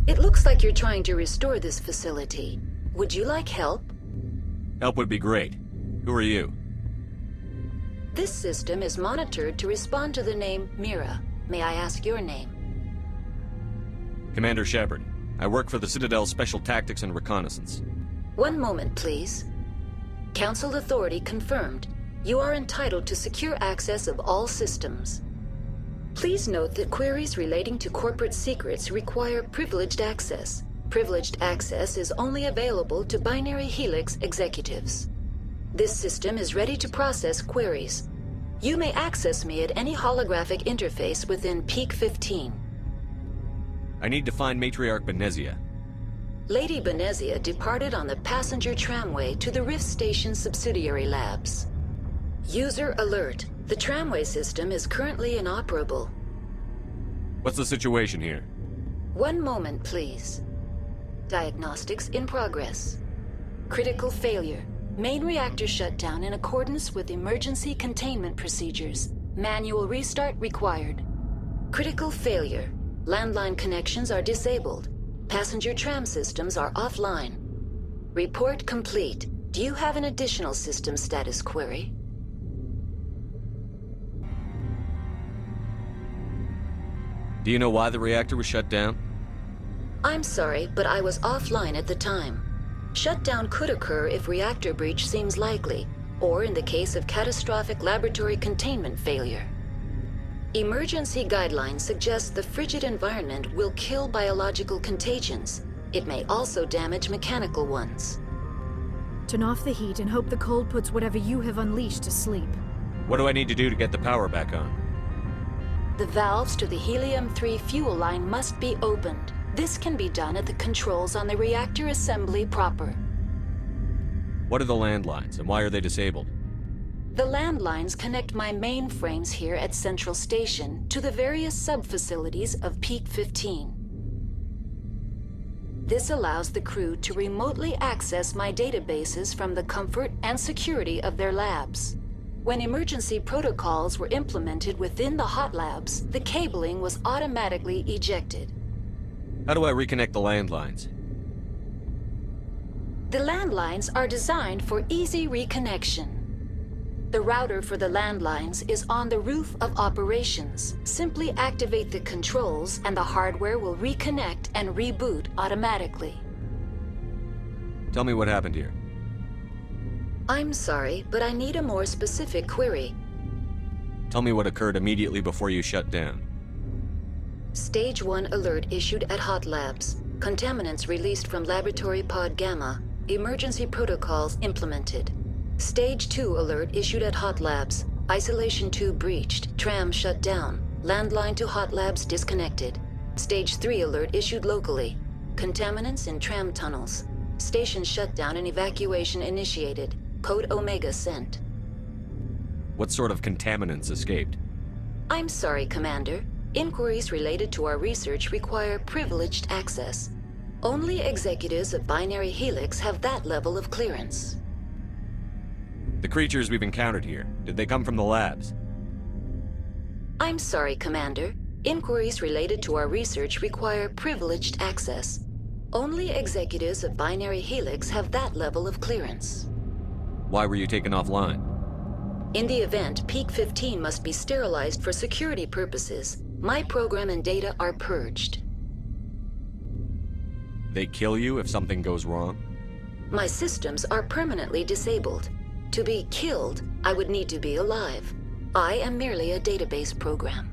It looks like you're trying to restore this facility. Would you like help? Help would be great. Who are you? This system is monitored to respond to the name Mira. May I ask your name? Commander Shepard. I work for the Citadel's Special Tactics and Reconnaissance. One moment, please. Council authority confirmed. You are entitled to secure access of all systems. Please note that queries relating to corporate secrets require privileged access. Privileged access is only available to Binary Helix executives. This system is ready to process queries. You may access me at any holographic interface within Peak 15. I need to find Matriarch Benezia. Lady Benezia departed on the passenger tramway to the Rift Station subsidiary labs. User alert. The tramway system is currently inoperable. What's the situation here? One moment, please. Diagnostics in progress. Critical failure. Main reactor shut down in accordance with emergency containment procedures. Manual restart required. Critical failure. Landline connections are disabled. Passenger tram systems are offline. Report complete. Do you have an additional system status query? Do you know why the reactor was shut down? I'm sorry, but I was offline at the time. Shutdown could occur if reactor breach seems likely, or in the case of catastrophic laboratory containment failure. Emergency guidelines suggest the frigid environment will kill biological contagions. It may also damage mechanical ones. Turn off the heat and hope the cold puts whatever you have unleashed to sleep. What do I need to do to get the power back on? The valves to the helium-3 fuel line must be opened. This can be done at the controls on the reactor assembly proper. What are the landlines, and why are they disabled? The landlines connect my mainframes here at Central Station to the various sub-facilities of Peak 15. This allows the crew to remotely access my databases from the comfort and security of their labs. When emergency protocols were implemented within the hot labs, the cabling was automatically ejected. How do I reconnect the landlines? The landlines are designed for easy reconnection. The router for the landlines is on the roof of operations. Simply activate the controls and the hardware will reconnect and reboot automatically. Tell me what happened here. I'm sorry, but I need a more specific query. Tell me what occurred immediately before you shut down. Stage 1 alert issued at Hot Labs. Contaminants released from Laboratory Pod Gamma. Emergency protocols implemented. Stage 2 alert issued at Hot Labs. Isolation tube breached. Tram shut down. Landline to Hot Labs disconnected. Stage 3 alert issued locally. Contaminants in tram tunnels. Station shutdown and evacuation initiated. Code Omega sent. What sort of contaminants escaped? I'm sorry, Commander. Inquiries related to our research require privileged access. Only executives of Binary Helix have that level of clearance. The creatures we've encountered here, did they come from the labs? I'm sorry, Commander. Inquiries related to our research require privileged access. Only executives of Binary Helix have that level of clearance. Why were you taken offline? In the event, Peak 15 must be sterilized for security purposes. My program and data are purged. They kill you if something goes wrong? My systems are permanently disabled. To be killed, I would need to be alive. I am merely a database program.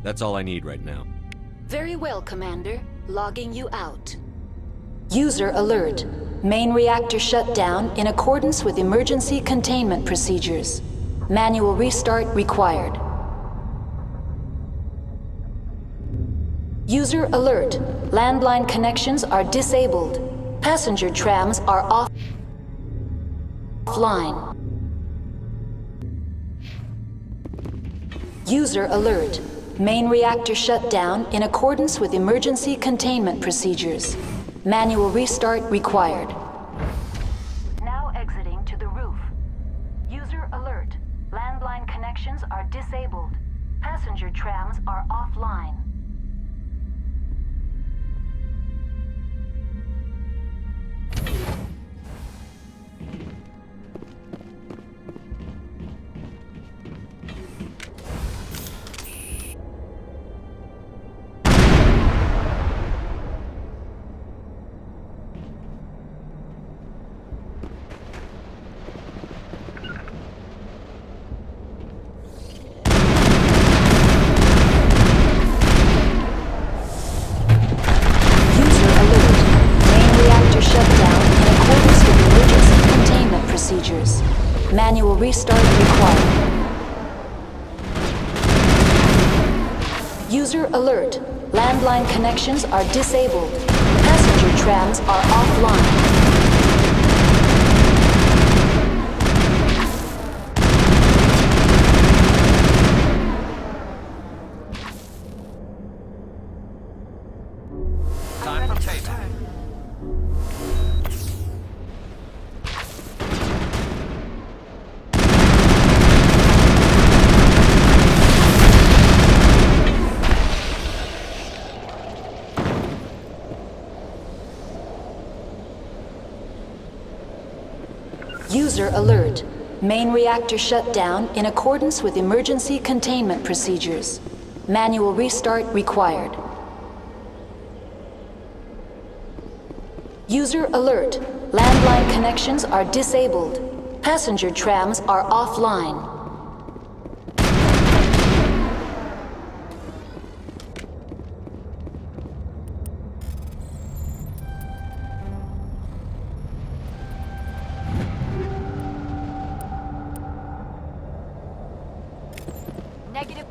That's all I need right now. Very well, Commander. Logging you out. User alert. Main reactor shut down in accordance with emergency containment procedures. Manual restart required. User alert. Landline connections are disabled. Passenger trams are offline. User alert. Main reactor shut down in accordance with emergency containment procedures. Manual restart required. Now exiting to the roof. User alert. Landline connections are disabled. Passenger trams are offline. restart required. User alert. Landline connections are disabled. Passenger trams are offline. Time for payback. User alert. Main reactor shut down in accordance with emergency containment procedures. Manual restart required. User alert. Landline connections are disabled. Passenger trams are offline. Negative.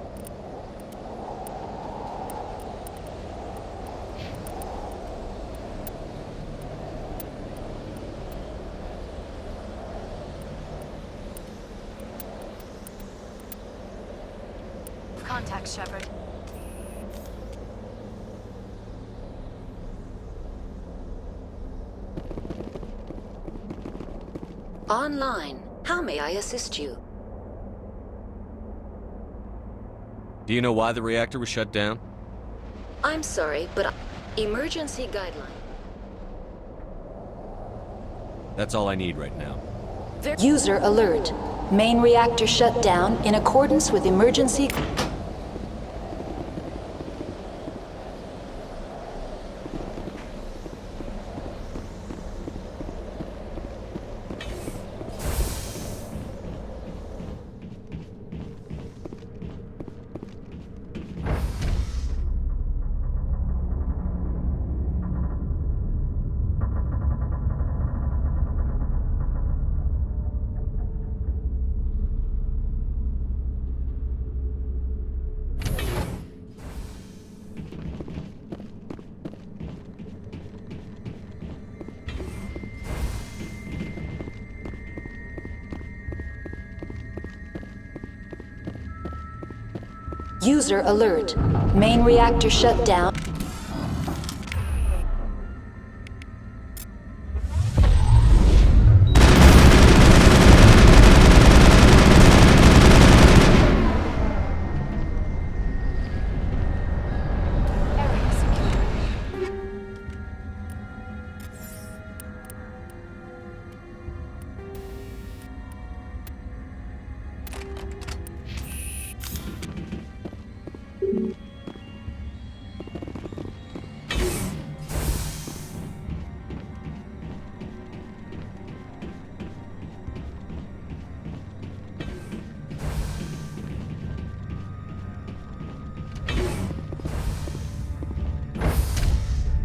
Contact, Shepard. Online. How may I assist you? Do you know why the reactor was shut down? I'm sorry, but emergency guideline. That's all I need right now. User alert. Main reactor shut down in accordance with emergency... User alert. Main reactor shut down. Area secure.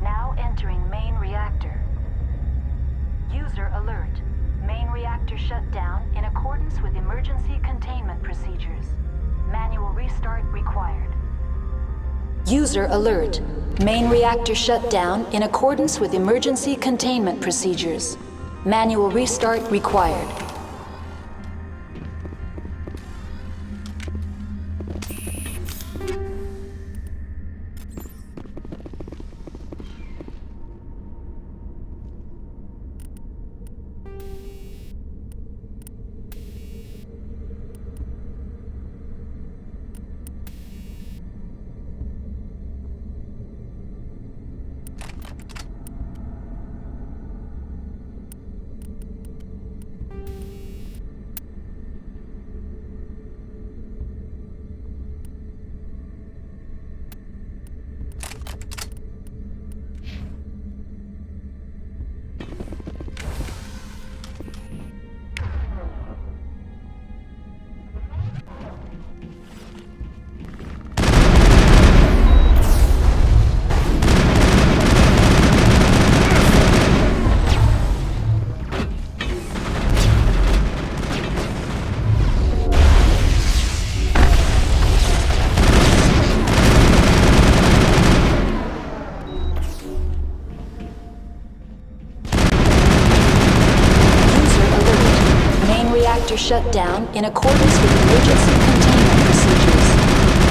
Now entering main reactor. User alert. Main reactor shut down in accordance with emergency containment procedures. Manual restart required. User alert. Main reactor shut down in accordance with emergency containment procedures. Manual restart required. shut down in accordance with emergency containment procedures.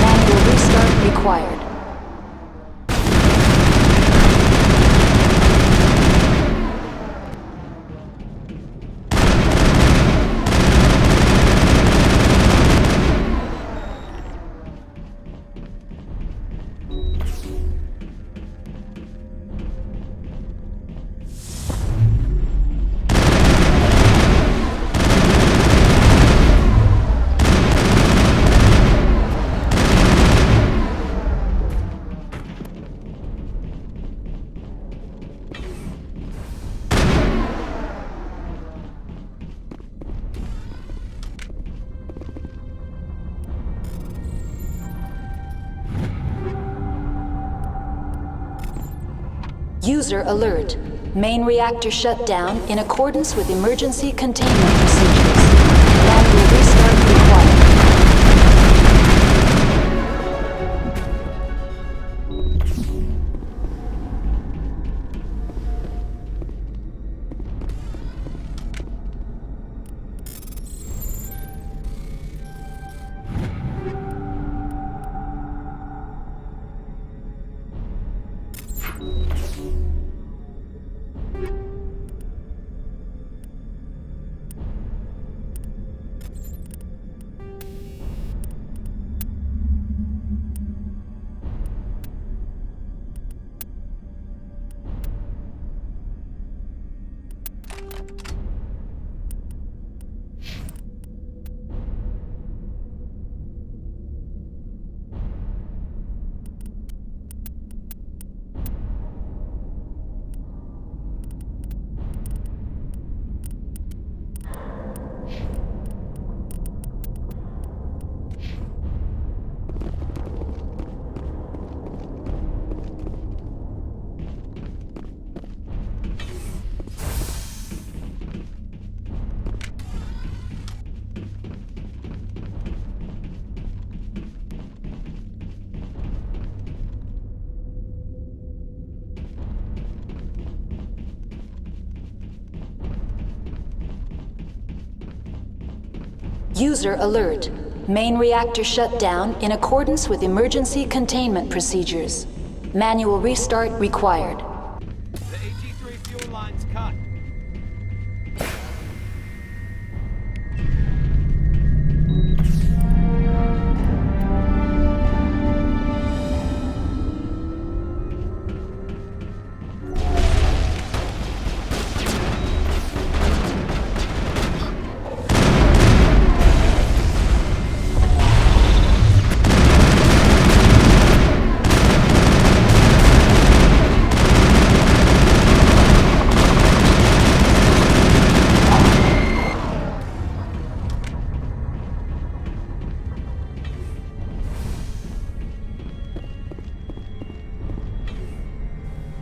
Manual restart required. User alert. Main reactor shut down in accordance with emergency containment procedures. Manual restart required. User alert. Main reactor shut down in accordance with emergency containment procedures. Manual restart required. The AT3 fuel line's cut.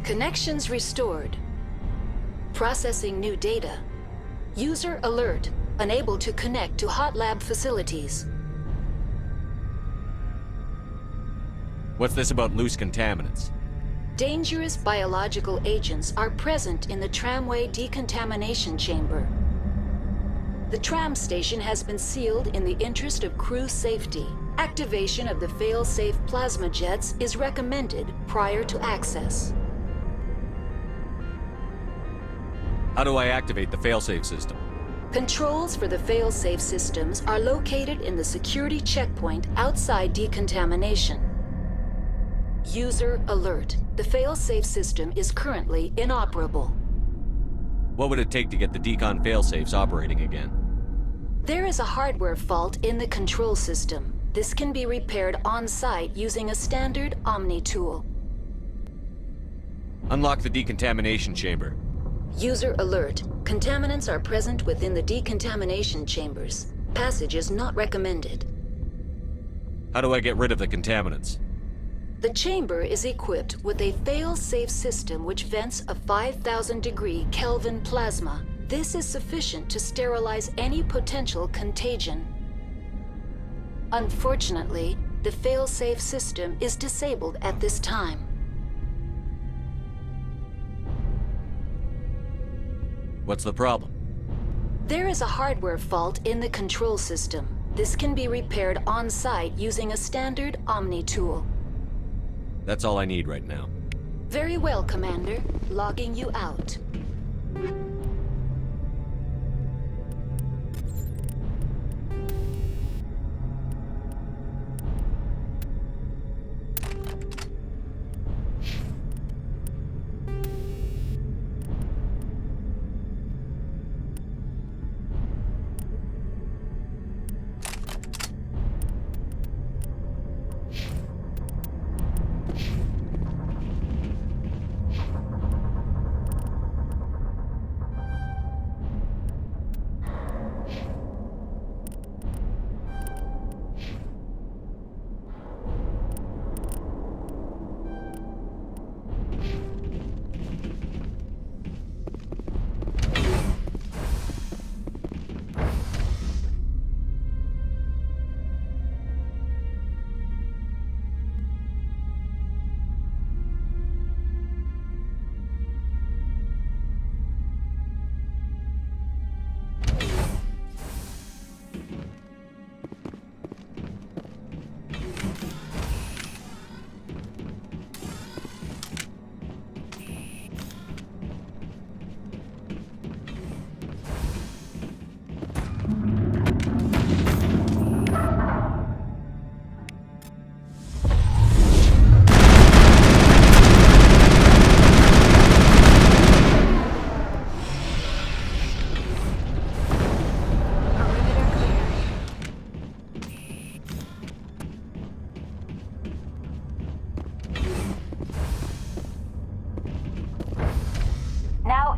Connections restored. Processing new data. User alert. Unable to connect to hot lab facilities. What's this about loose contaminants? Dangerous biological agents are present in the tramway decontamination chamber. The tram station has been sealed in the interest of crew safety. Activation of the fail-safe plasma jets is recommended prior to access. How do I activate the failsafe system? Controls for the fail-safe systems are located in the security checkpoint outside decontamination. User alert. The fail-safe system is currently inoperable. What would it take to get the decon failsafes operating again? There is a hardware fault in the control system. This can be repaired on-site using a standard Omni tool. Unlock the decontamination chamber. User alert. Contaminants are present within the decontamination chambers. Passage is not recommended. How do I get rid of the contaminants? The chamber is equipped with a fail-safe system which vents a 5,000-degree Kelvin plasma. This is sufficient to sterilize any potential contagion. Unfortunately, the fail-safe system is disabled at this time. What's the problem? There is a hardware fault in the control system. This can be repaired on-site using a standard Omni tool. That's all I need right now. Very well, Commander. Logging you out.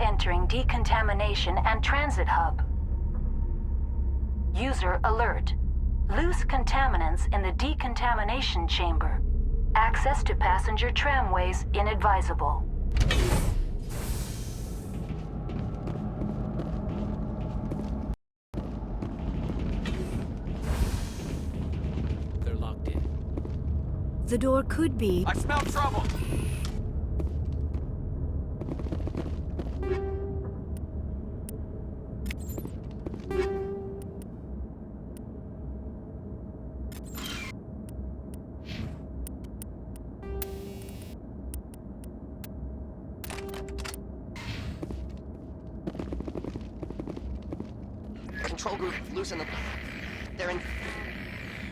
Entering decontamination and transit hub. User alert. Loose contaminants in the decontamination chamber. Access to passenger tramways inadvisable. They're locked in. The door could be... I smell trouble! Control group, loosen them. They're in...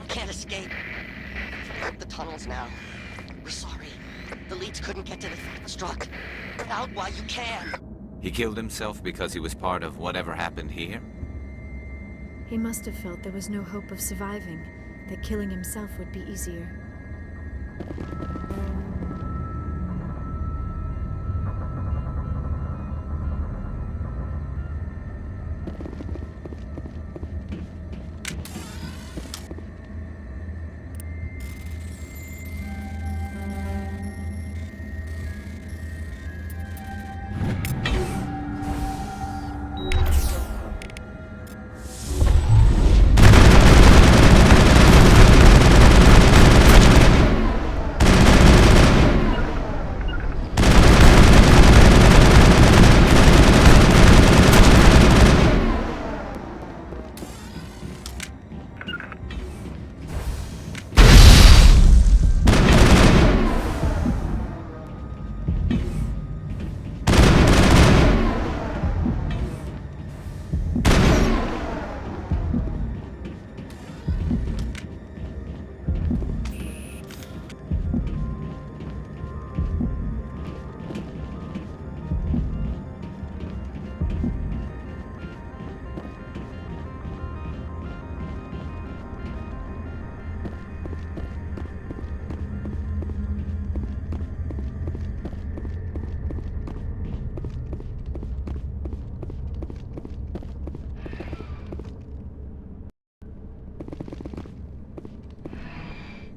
Can't escape. The tunnels now. We're sorry. The leads couldn't get to the struck. Get out while you can. He killed himself because he was part of whatever happened here? He must have felt there was no hope of surviving, that killing himself would be easier.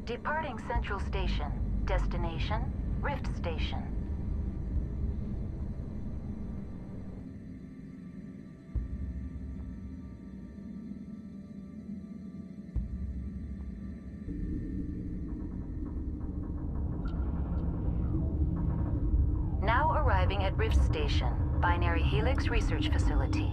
Departing Central Station. Destination, Rift Station. Now arriving at Rift Station, Binary Helix Research Facility.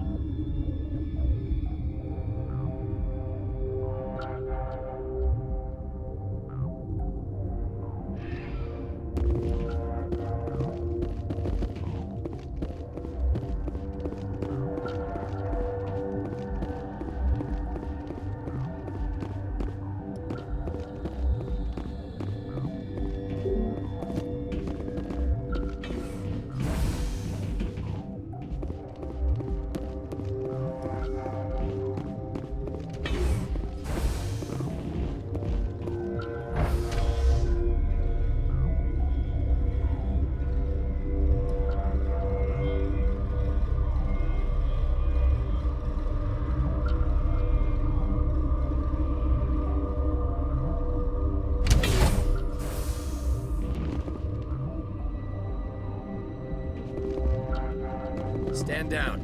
Stand down.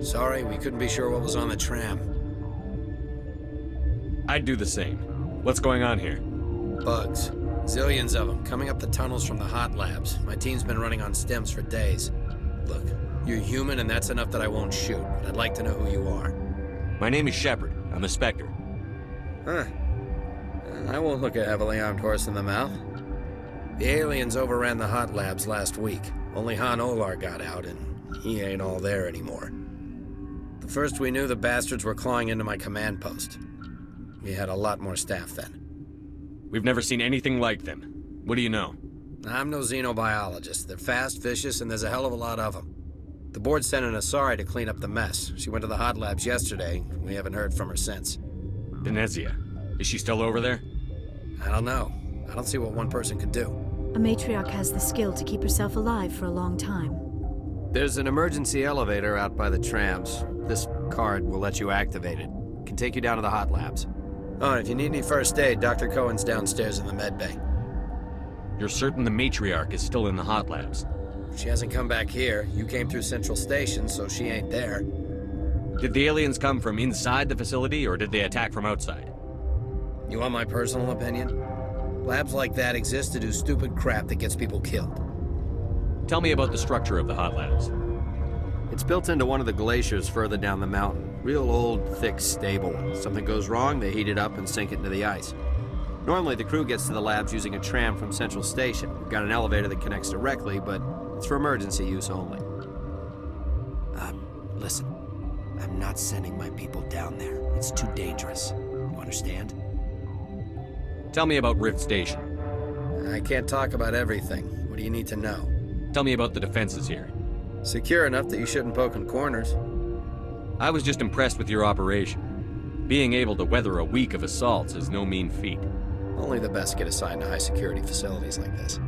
Sorry, we couldn't be sure what was on the tram. I'd do the same. What's going on here? Bugs. Zillions of them, coming up the tunnels from the hot labs. My team's been running on stems for days. Look, you're human and that's enough that I won't shoot, but I'd like to know who you are. My name is Shepard. I'm a Spectre. Huh. I won't look a heavily armed horse in the mouth. The aliens overran the hot labs last week. Only Han Olar got out, and he ain't all there anymore. The first we knew, the bastards were clawing into my command post. We had a lot more staff then. We've never seen anything like them. What do you know? I'm no xenobiologist. They're fast, vicious, and there's a hell of a lot of them. The board sent an Asari to clean up the mess. She went to the hot labs yesterday. We haven't heard from her since. Venezia. Is she still over there? I don't know. I don't see what one person could do. A matriarch has the skill to keep herself alive for a long time. There's an emergency elevator out by the trams. This card will let you activate it. Can take you down to the hot labs. Oh, and if you need any first aid, Dr. Cohen's downstairs in the med bay. You're certain the matriarch is still in the hot labs? She hasn't come back here. You came through Central Station, so she ain't there. Did the aliens come from inside the facility, or did they attack from outside? You want my personal opinion? Labs like that exist to do stupid crap that gets people killed. Tell me about the structure of the hot labs. It's built into one of the glaciers further down the mountain. Real old, thick, stable. Something goes wrong, they heat it up and sink it into the ice. Normally, the crew gets to the labs using a tram from Central Station. We've got an elevator that connects directly, but it's for emergency use only. Listen. I'm not sending my people down there. It's too dangerous. You understand? Tell me about Rift Station. I can't talk about everything. What do you need to know? Tell me about the defenses here. Secure enough that you shouldn't poke in corners. I was just impressed with your operation. Being able to weather a week of assaults is no mean feat. Only the best get assigned to high-security facilities like this.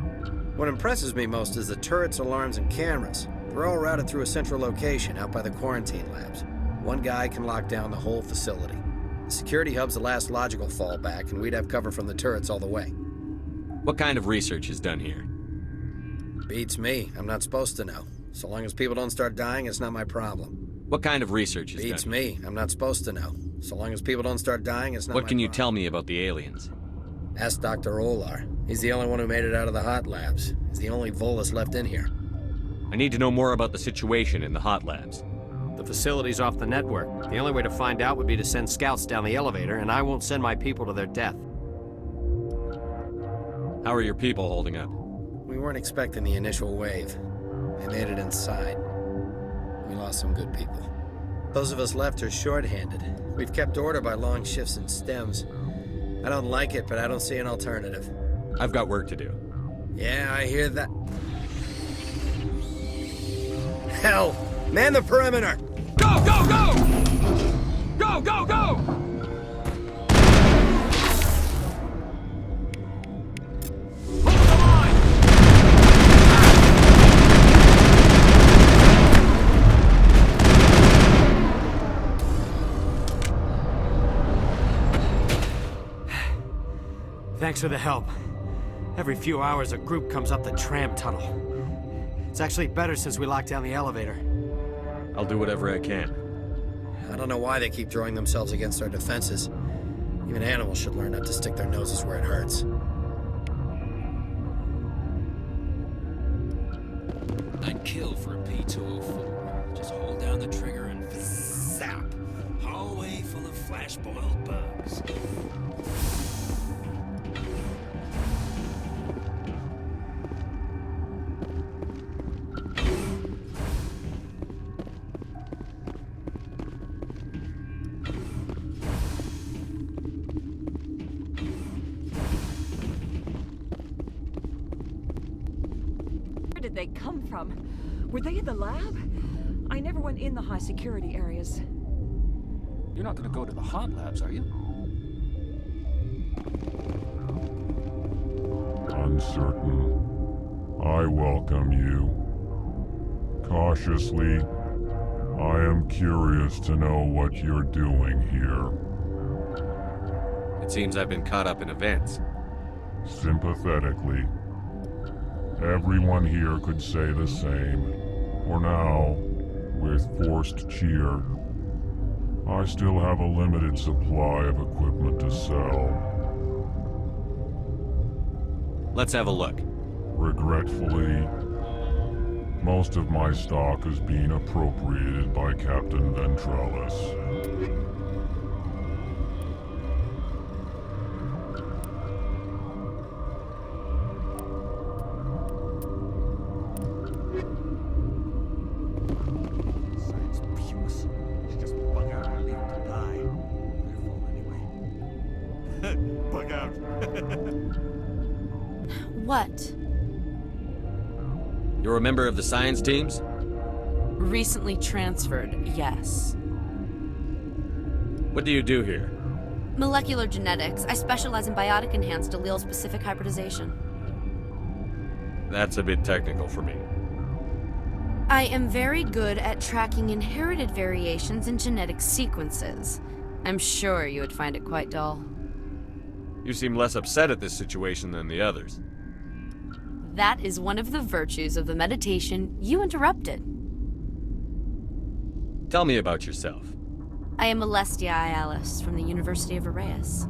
What impresses me most is the turrets, alarms, and cameras. They're all routed through a central location out by the quarantine labs. One guy can lock down the whole facility. The security hub's the last logical fallback, and we'd have cover from the turrets all the way. What kind of research is done here? Beats me. I'm not supposed to know. So long as people don't start dying, it's not my problem. What kind of research is Beats done? me. I'm not supposed to know. So long as people don't start dying, it's not my problem. What can you tell me about the aliens? Ask Dr. Olar. He's the only one who made it out of the hot labs. He's the only Volus left in here. I need to know more about the situation in the hot labs. The facility's off the network. The only way to find out would be to send scouts down the elevator, and I won't send my people to their death. How are your people holding up? We weren't expecting the initial wave. They made it inside. We lost some good people. Those of us left are short-handed. We've kept order by long shifts and stems. I don't like it, but I don't see an alternative. I've got work to do. Yeah, I hear that. Hell! Man the perimeter! Go, go, go! Go, go, go! Hold the line! Thanks for the help. Every few hours, a group comes up the tram tunnel. It's actually better since we locked down the elevator. I'll do whatever I can. I don't know why they keep throwing themselves against our defenses. Even animals should learn not to stick their noses where it hurts. I'd kill for a P-204. Just hold down the trigger and zap. Hallway full of flash-boiled bugs. Where did they come from? Were they in the lab? I never went in the high security areas. You're not gonna go to the hot labs, are you? Uncertain. I welcome you. Cautiously, I am curious to know what you're doing here. It seems I've been caught up in events. Sympathetically. Everyone here could say the same. For now, with forced cheer, I still have a limited supply of equipment to sell. Let's have a look. Regretfully, most of my stock is being appropriated by Captain Ventralis. Science pukes. It's just bug out and leave him to die. Their fault anyway. Bug out. What? You're a member of the science teams? Recently transferred, yes. What do you do here? Molecular genetics. I specialize in biotic-enhanced allele-specific hybridization. That's a bit technical for me. I am very good at tracking inherited variations in genetic sequences. I'm sure you would find it quite dull. You seem less upset at this situation than the others. That is one of the virtues of the meditation you interrupted. Tell me about yourself. I am Alestia Ialis from the University of Arraeus.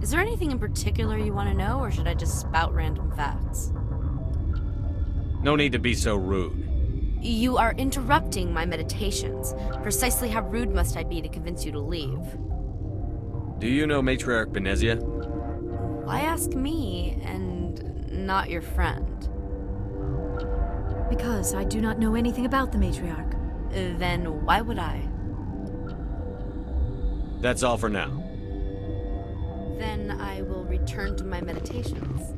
Is there anything in particular you want to know, or should I just spout random facts? No need to be so rude. You are interrupting my meditations. Precisely how rude must I be to convince you to leave? Do you know Matriarch Benezia? Why ask me, and not your friend? Because I do not know anything about the matriarch. Then why would I? That's all for now. Then I will return to my meditations.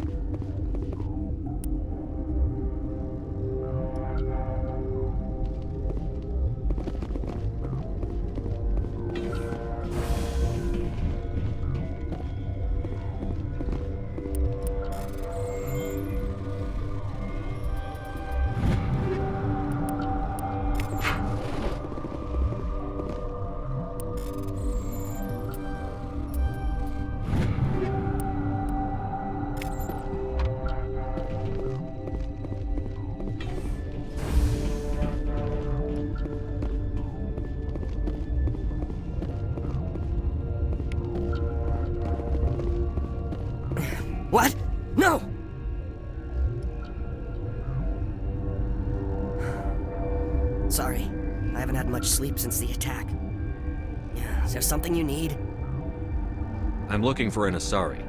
What? No! Sorry, I haven't had much sleep since the attack. Is there something you need? I'm looking for an Asari.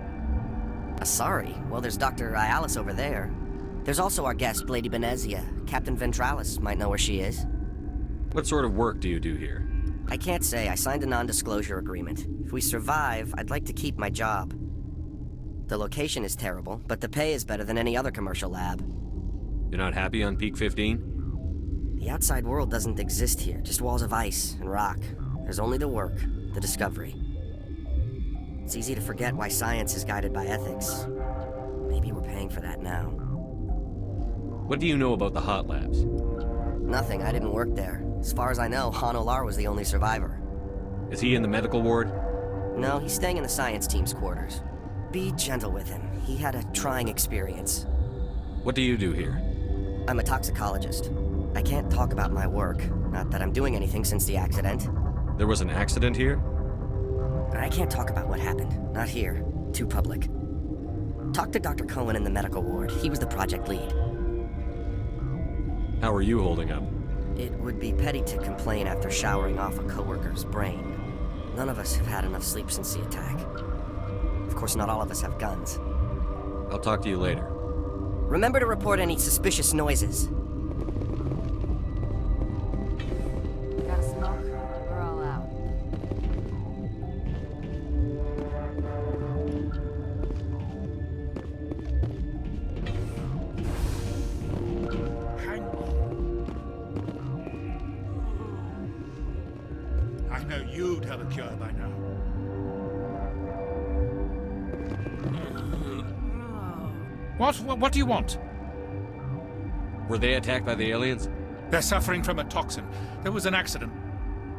Sorry. Well, there's Dr. Ialis over there. There's also our guest, Lady Benezia. Captain Ventralis might know where she is. What sort of work do you do here? I can't say. I signed a non-disclosure agreement. If we survive, I'd like to keep my job. The location is terrible, but the pay is better than any other commercial lab. You're not happy on Peak 15? The outside world doesn't exist here, just walls of ice and rock. There's only the work, the discovery. It's easy to forget why science is guided by ethics. Maybe we're paying for that now. What do you know about the hot labs? Nothing, I didn't work there. As far as I know, Han Olar was the only survivor. Is he in the medical ward? No, he's staying in the science team's quarters. Be gentle with him. He had a trying experience. What do you do here? I'm a toxicologist. I can't talk about my work. Not that I'm doing anything since the accident. There was an accident here? I can't talk about what happened. Not here. Too public. Talk to Dr. Cohen in the medical ward. He was the project lead. How are you holding up? It would be petty to complain after showering off a coworker's brain. None of us have had enough sleep since the attack. Of course, not all of us have guns. I'll talk to you later. Remember to report any suspicious noises. Got a smoke? We're all out. Hang on. I know you'd have a cure by now. What do you want? Were they attacked by the aliens? They're suffering from a toxin. There was an accident.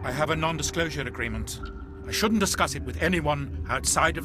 I have a non-disclosure agreement. I shouldn't discuss it with anyone outside of the